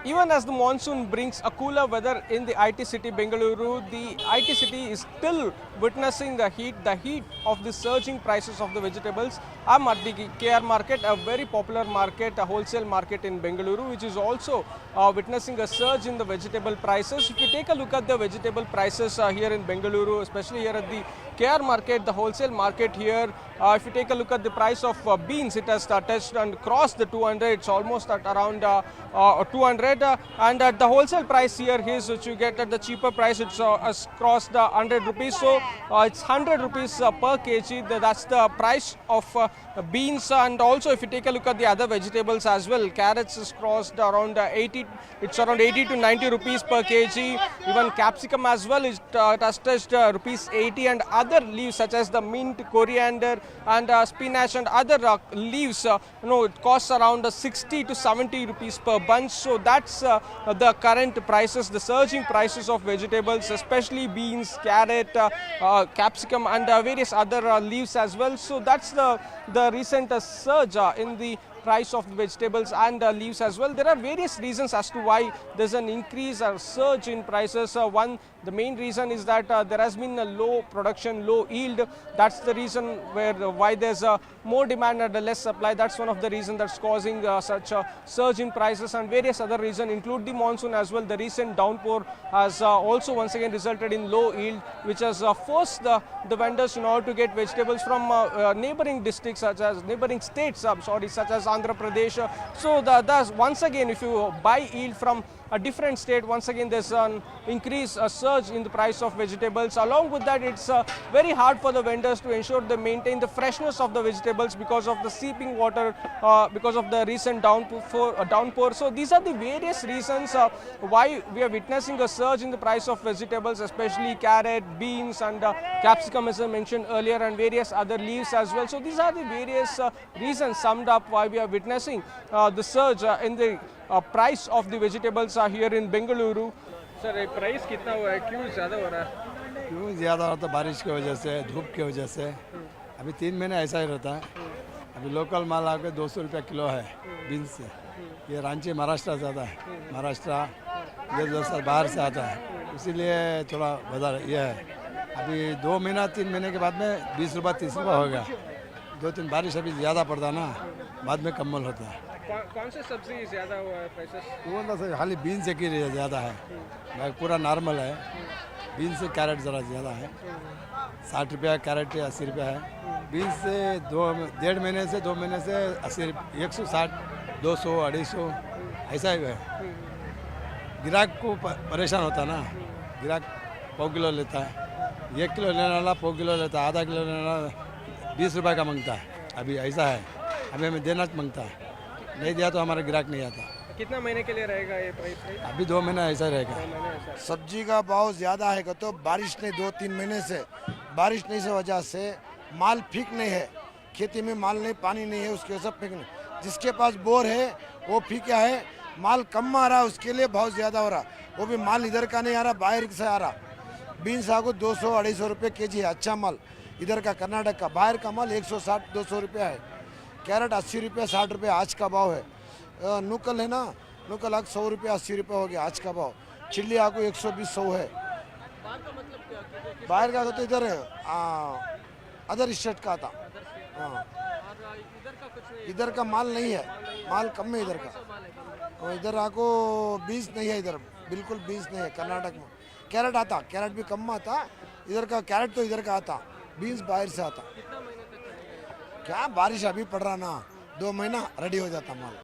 Even as the monsoon brings a cooler weather in the IT city Bengaluru, the IT city is still witnessing the heat of the surging prices of the vegetables. I'm at the KR market, a very popular market, a wholesale market in Bengaluru, which is also witnessing a surge in the vegetable prices. If you take a look at the vegetable prices here in Bengaluru, especially here at the KR market, the wholesale market here, if you take a look at the price of beans, it has touched and crossed the 200. It's almost at around 200. And at the wholesale price here is which you get at the cheaper price, it's has crossed 100 rupees. So it's 100 rupees per kg. That's the price of beans. And also if you take a look at the other vegetables as well, carrots is crossed around 80. It's around 80 to 90 rupees per kg. Even capsicum as well is has touched rupees 80, and other leaves such as the mint, coriander, and spinach and other leaves, it costs around 60 to 70 rupees per bunch. So that's the current prices, the surging prices of vegetables, especially beans, carrot, capsicum, and various other leaves as well. So that's the recent surge in the price of vegetables and leaves as well. There are various reasons as to why there's an increase or surge in prices. The main reason is that there has been a low production, low yield. That's the reason why there's more demand and less supply. That's one of the reasons that's causing such a surge in prices, and various other reasons include the monsoon as well. The recent downpour has also once again resulted in low yield, which has forced the vendors in order to get vegetables from neighboring districts, such as neighboring states, such as Andhra Pradesh. So thus once again, if you buy yield from a different state, once again there's an increase, a surge in the price of vegetables. Along with that, it's very hard for the vendors to ensure they maintain the freshness of the vegetables because of the seeping water, because of the recent downpour. So these are the various reasons why we are witnessing a surge in the price of vegetables, especially carrot, beans, and capsicum, as I mentioned earlier, and various other leaves as well. So these are the various reasons summed up why we are witnessing the surge in the price of the vegetables here in Bengaluru. Sir, price कितना हुआ है? क्यों ज़्यादा हो रहा है? क्यों ज़्यादा होता है? बारिश की वजह से, धूप की वजह से। अभी 3 महीने ऐसा ही रहता है। अभी लोकल माल आके 200 रुपया किलो है बीन्स से। ये रांची महाराष्ट्र से आता है, महाराष्ट्र ये दोस्त बाहर से आता है, इसीलिए थोड़ा बता ये है। अभी 2 महीना 3 महीने के बाद में 20 रुपया 30 रुपया हो गया। 2-3 बारिश अभी ज़्यादा पड़ता ना, बाद में कम्मल होता है। कौन से सब्जी ज़्यादा हुआ है प्राइसेस? कौन सा खाली बीन्स की ज़्यादा है, बाकी पूरा नॉर्मल है। बीन्स से कैरेट ज़रा ज़्यादा है, 60 रुपया कैरेट 80 रुपया है। बीन्स से 1.5 महीने से 2 महीने से 80 160 200 250 ऐसा ही है। ग्राहक को परेशान होता ना, ग्राहक पाव किलो लेता है, 1 किलो लेने वाला पाव किलो लेता है, आधा किलो लेने वाला 20 रुपये का मांगता है। अभी ऐसा है, अभी हमें देना मांगता है, नहीं दिया तो हमारा ग्राहक नहीं आता। कितना महीने के लिए रहेगा ये प्राइस? अभी 2 महीना ऐसा रहेगा। सब्जी का भाव ज़्यादा है तो बारिश नहीं, 2-3 महीने से बारिश नहीं से वजह से माल फीक नहीं है, खेती में माल नहीं, पानी नहीं है, उसके सब फीक नहीं। जिसके पास बोर है वो फीका है, माल कम आ रहा, उसके लिए भाव ज़्यादा हो रहा। वो भी माल इधर का नहीं आ रहा, बाहर से आ रहा। बीन्स आपको 200-250 रुपये केजी है, अच्छा माल इधर का कर्नाटक का। बाहर का माल 160-200 रुपया है। कैरेट 80 रुपये 60 रुपये आज का भाव है। नुकल है ना, नुकल आग 100 रुपये 80 रुपये हो गया आज का भाव। चिल्ली आपको 120-100 है। बाहर का तो इधर अदर स्टेट का था। हाँ, इधर का माल नहीं है, माल कम है इधर का। और इधर आपको बीज नहीं है, इधर बिल्कुल बीज नहीं है। कर्नाटक में कैरेट आता, कैरेट भी कम आता इधर का। कैरेट तो इधर का आता, बीन्स बाहर से आता। क्या बारिश अभी पड़ रहा ना, 2 महीना रेडी हो जाता माल।